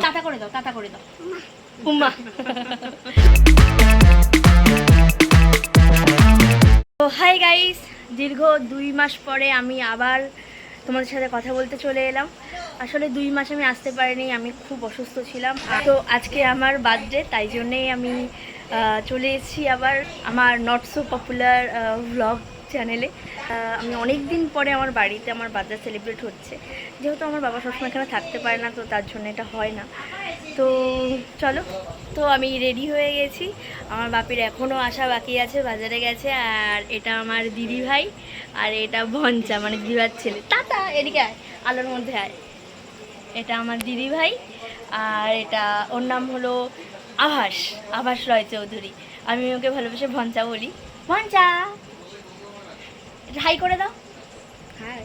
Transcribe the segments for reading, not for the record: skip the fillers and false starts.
Tata করে দাও, tata করে দাও উম্মা। তো হাই গাইস, দীর্ঘ 2 মাস পরে আমি আবার তোমাদের সাথে কথা বলতে চলে এলাম। আসলে 2 মাস আমি আসতে পারিনি, আমি খুব অসুস্থ ছিলাম। তো আজকে আমার বার্থডে, তাই জন্যেই আমি চলে এসেছি আবার আমার নট সো পপুলার ভ্লগ চ্যানেলে। আমি অনেক দিন পরে আমার বাড়িতে আমার বার্থডে সেলিব্রেট হচ্ছে, যেহেতু আমার বাবা সবসময় এখানে থাকতে পারে না, তো তার জন্য এটা হয় না। তো চলো, তো আমি রেডি হয়ে গেছি। আমার বাপির এখনও আসা বাকি আছে, বাজারে গেছে। আর এটা আমার দিদি ভাই, আর এটা ভঞ্চা মানে দিদিভাইয়ের ছেলে। টাটা, এদিকে আয়, আলোর মধ্যে আয়। এটা আমার দিদি ভাই, আর এটা ওর নাম হলো আভাস, আভাস রয় চৌধুরী। আমি ওকে ভালোবেসে ভঞ্চা বলি। ভঞ্চা, হাই করে দাও। হাই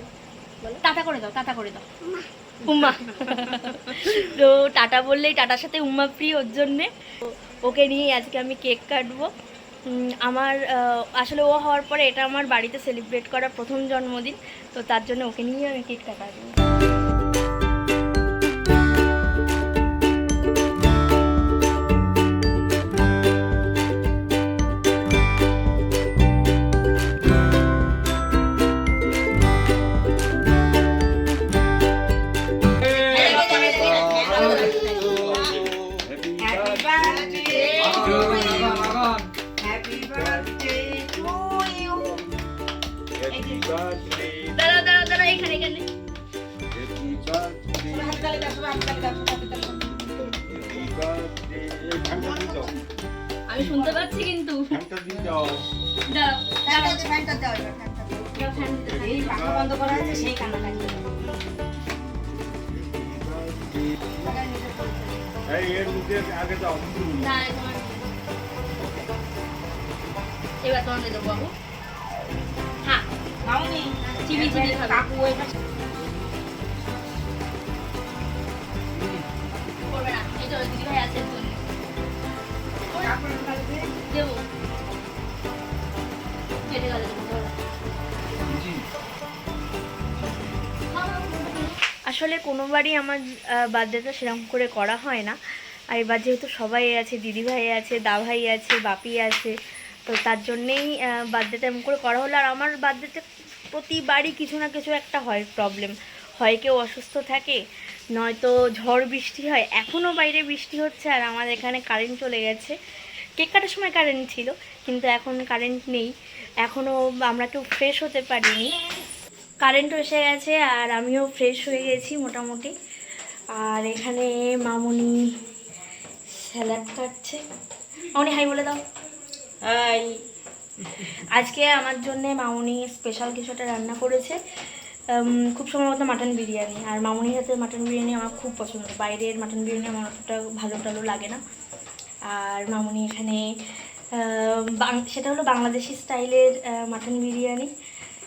বলো, টাটা করে দাও, টাটা করে দাও উম্মা। তো টাটা বললেই টাটার সাথে উম্মা ফ্রি, ওর জন্যে ওকে নিয়ে আজকে আমি কেক কাটবো। আমার আসলে ও হওয়ার পরে এটা আমার বাড়িতে সেলিব্রেট করা প্রথম জন্মদিন, তো তার জন্য ওকে নিয়ে আমি কেক কাটাবো। আমি শুনতে পাচ্ছি কিন্তু বন্ধ করা আছে, সেই কান্না লাগবে। এবার তোমার দেবো বাবু। হ্যাঁ মামনি চিবি চিবি কাকু ওই পাশে করবে না, এই তো দিদি ভাই আছে জন্য দেবো। কেটে গেল। আসলে কোনোবারই আমার বার্থডেটা সেরকম করে করা হয় না। আর এবার যেহেতু সবাই আছে, দিদিভাই আছে, দাভাই আছে, বাপি আছে, তো তার জন্যেই বার্থডেটা এমন করে করা হলো। আর আমার বার্থডেতে প্রতিবারই কিছু না কিছু একটা হয় প্রবলেম, হয় কেউ অসুস্থ থাকে, নয়তো ঝড় বৃষ্টি হয়। এখনও বাইরে বৃষ্টি হচ্ছে, আর আমাদের এখানে কারেন্ট চলে গেছে। কেক কাটার সময় কারেন্ট ছিল, কিন্তু এখন কারেন্ট নেই। এখনও আমরা কেউ ফ্রেশ হতে পারিনি। কারেন্টও এসে গেছে, আর আমিও ফ্রেশ হয়ে গেছি মোটামুটি। আর এখানে মামুনি স্যালাড কাটছে। মামুনি হাই বলে দাও। হাই। আজকে আমার জন্যে মামুনি স্পেশাল কিছু একটা রান্না করেছে, খুব সম্ভবত মাটন বিরিয়ানি। আর মামুনির হাতে মাটন বিরিয়ানি আমার খুব পছন্দ, বাইরের মাটন বিরিয়ানি আমার অতটা ভালো লাগে না। আর মামুনি এখানে সেটা হলো বাংলাদেশি স্টাইলের মাটন বিরিয়ানি।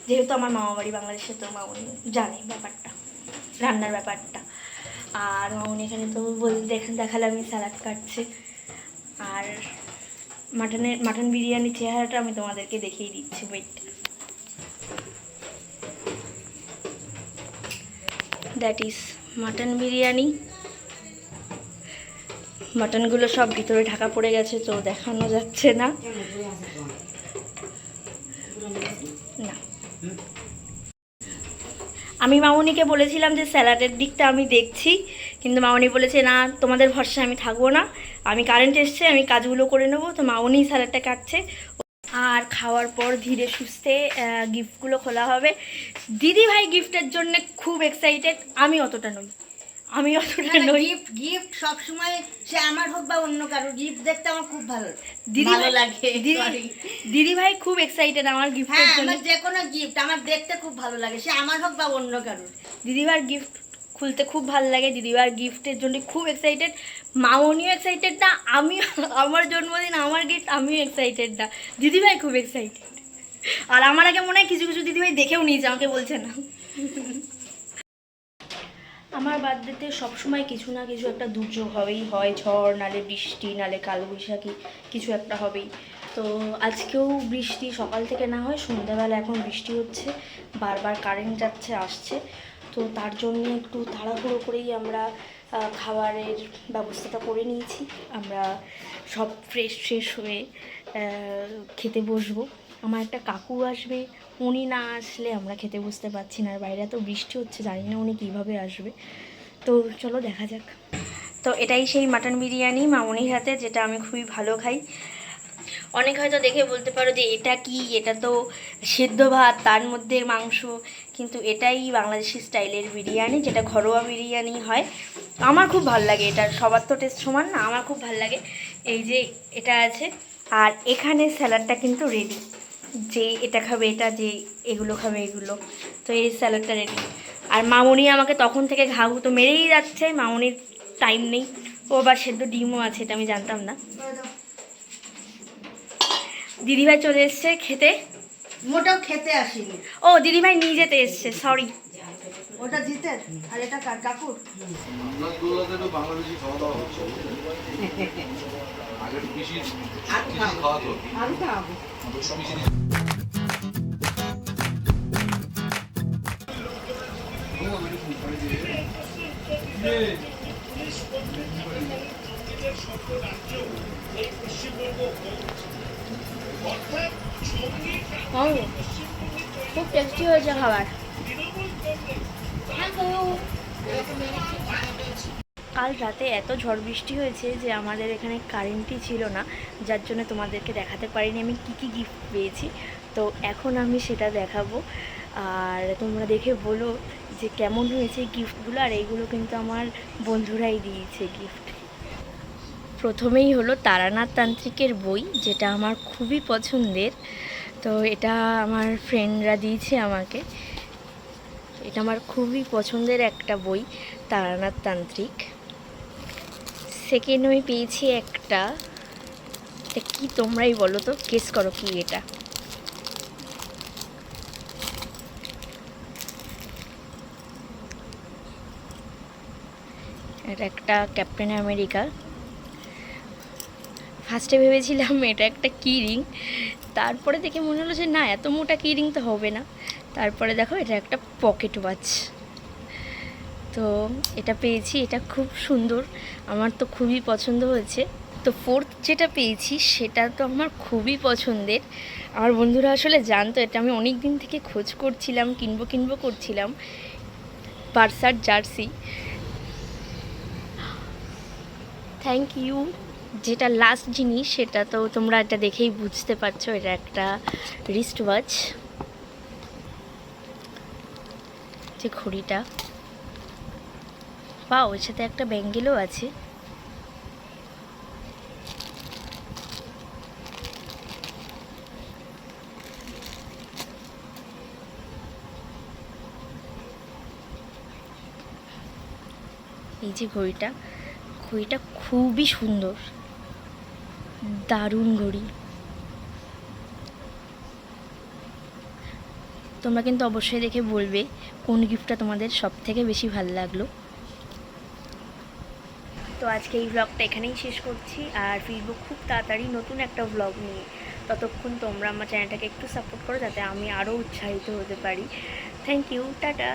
যেহেতু আমার মামা বাড়ি বাংলাদেশে, তো মামুনি জানে ব্যাপারটা, রান্নার ব্যাপারটা। আর মামুনি এখানে তো দেখালে আমি স্যালাড কাটছে। আর মাটন বিরিয়ানির চেহারাটা আমি তোমাদেরকে দেখিয়ে দিচ্ছি, wait. That is mutton biryani. মাটনগুলো সব ভিতরে ঢাকা পড়ে গেছে, তো দেখানো যাচ্ছে না। আমি মামুনিকে বলেছিলাম যে স্যালাডের দিকটা আমি দেখছি, কিন্তু মামুনি বলেছে না, তোমাদের ভরসায় আমি থাকবো না, আমি কারেন্ট এসছে, আমি কাজগুলো করে নেবো। তো মামুনি স্যালাডটা কাটছে। আর খাওয়ার পর ধীরে সুস্থে গিফটগুলো খোলা হবে। দিদি ভাই গিফটের জন্য খুব এক্সাইটেড, আমি অতটা নই। গিফট সব সময় সে আমার হোক বা অন্য কারো, গিফট দেখতে আমার খুব ভালো লাগে। দিদি ভাই খুব এক্সাইটেড আমার গিফটের জন্য। যে কোনো গিফট আমার দেখতে খুব ভালো লাগে, সে আমার হোক বা অন্য কারো। দিদিভার গিফট খুলতে খুব ভালো লাগে, দিদিভার গিফটের জন্য খুব এক্সাইটেড। মামনিও এক্সাইটেড না, আমি আমার জন্মদিন আমার গিফট আমিও এক্সাইটেড না, দিদিভাই খুব এক্সাইটেড। আর আমার আগে মনে হয় কিছু কিছু দিদিভাই দেখেও নিয়েছে, আমাকে বলছে না। আমার বার্থডেতে সবসময় কিছু না কিছু একটা দুর্যোগ হবেই, হয় ঝড়, নালে বৃষ্টি, নালে কালবৈশাখী, কিছু একটা হবেই। তো আজকেও বৃষ্টি সকাল থেকে না হয় সন্ধ্যাবেলা এখন বৃষ্টি হচ্ছে, বারবার কারেন্ট যাচ্ছে আসছে। তো তার জন্য একটু তাড়াহুড়ো করেই আমরা খাবারের ব্যবস্থাটা করে নিয়েছি। আমরা সব ফ্রেশ হয়ে খেতে বসবো। আমার একটা কাকু আসবে, উনি না আসলে আমরা খেতে বসতে পারছি না। আর বাইরে এত বৃষ্টি হচ্ছে, জানি না উনি কীভাবে আসবে। তো চলো দেখা যাক। তো এটাই সেই মাটন বিরিয়ানি মামনির হাতে, যেটা আমি খুবই ভালো খাই। অনেক হয়তো দেখে বলতে পারো যে এটা কি, এটা তো সেদ্ধ ভাত তার মধ্যে মাংস, কিন্তু এটাই বাংলাদেশি স্টাইলের বিরিয়ানি, যেটা ঘরোয়া বিরিয়ানি হয়। আমার খুব ভালো লাগে এটা, সবার তো টেস্ট সমান না, আমার খুব ভালো লাগে। এই যে এটা আছে, আর এখানে স্যালাডটা কিন্তু রেডি, যে এটা খাবে এটা, যে এগুলো খাবে এগুলো, তো এই স্যালাডটা রেডি। আর মামনি আমাকে তখন থেকে ঘাউ তো মেরেই যাচ্ছে, মামনির টাইম নেই। ও আবার সেদ্ধ ডিমও আছে, এটা আমি জানতাম না। দিদিভাই চলে এসছে খেতে। মোটাও খেতে আসিনি, ও দিদিভাই নিয়ে যেতে এসছে, সরি। ওটা জিতের আর এটা কার কাকুর। আপনার দৌলতে তো বাংলাদেশি খাওয়া দাওয়া হচ্ছে। আগের কৃষি খাওয়া তো আমি খাওয়াবো। খুব টেস্টি হয়েছে খাবার। কাল রাতে এত ঝড় বৃষ্টি হয়েছে যে আমাদের এখানে কারেন্টই ছিল না, যার জন্য তোমাদেরকে দেখাতে পারিনি আমি কী কী গিফট পেয়েছি। তো এখন আমি সেটা দেখাবো, আর তোমরা দেখে বলো যে কেমন হয়েছে গিফটগুলো। আর এইগুলো কিন্তু আমার বন্ধুরাই দিয়েছে গিফট। প্রথমেই হলো তারানাথ তান্ত্রিকের বই, যেটা আমার খুবই পছন্দের। তো এটা আমার ফ্রেন্ডরা দিয়েছে আমাকে। এটা আমার খুবই পছন্দের একটা বই, তারানাথ তান্ত্রিক। সেকেন্ড আমি পেয়েছি একটা, এটা কি তোমরাই বলো তো, গেস করো কি এটা। এটা একটা ক্যাপ্টেন আমেরিকা। ফার্স্টে ভেবেছিলাম এটা একটা কি রিং, তারপরে দেখে মনে হলো যে না, এত মোটা কি রিং তো হবে না। তারপরে দেখো এটা একটা পকেট ওয়াচ। তো এটা পেয়েছি, এটা খুব সুন্দর, আমার তো খুবই পছন্দ হয়েছে। তো ফোর্থ যেটা পেয়েছি সেটা তো আমার খুবই পছন্দের। আমার বন্ধুরা আসলে জানতো এটা, আমি অনেক দিন থেকে খোঁজ করছিলাম, কিনবো করছিলাম, বার্সার জার্সি। Thank you. যেটা লাস্ট জিনিস সেটা তো তোমরা এটা দেখেই বুঝতে পারছো, এটা একটা রিস্ট ওয়াচ, যে ঘড়িটা। বা ওর সাথে একটা ব্যাঙ্গেলও আছে। এই যে ঘড়িটা খুবই সুন্দর, দারুণ ঘড়ি। তোমরা কিন্তু অবশ্যই দেখে বলবে কোন গিফটটা তোমাদের সব থেকে বেশি ভালো লাগলো। তো আজকে এই ব্লগটা এখানেই শেষ করছি, আর ফিরবো খুব তাড়াতাড়ি নতুন একটা ব্লগ নিয়ে। ততক্ষণ তোমরা আমার চ্যানেলটাকে একটু সাপোর্ট করো, যাতে আমি আরও উৎসাহিত হতে পারি। Thank you, tata.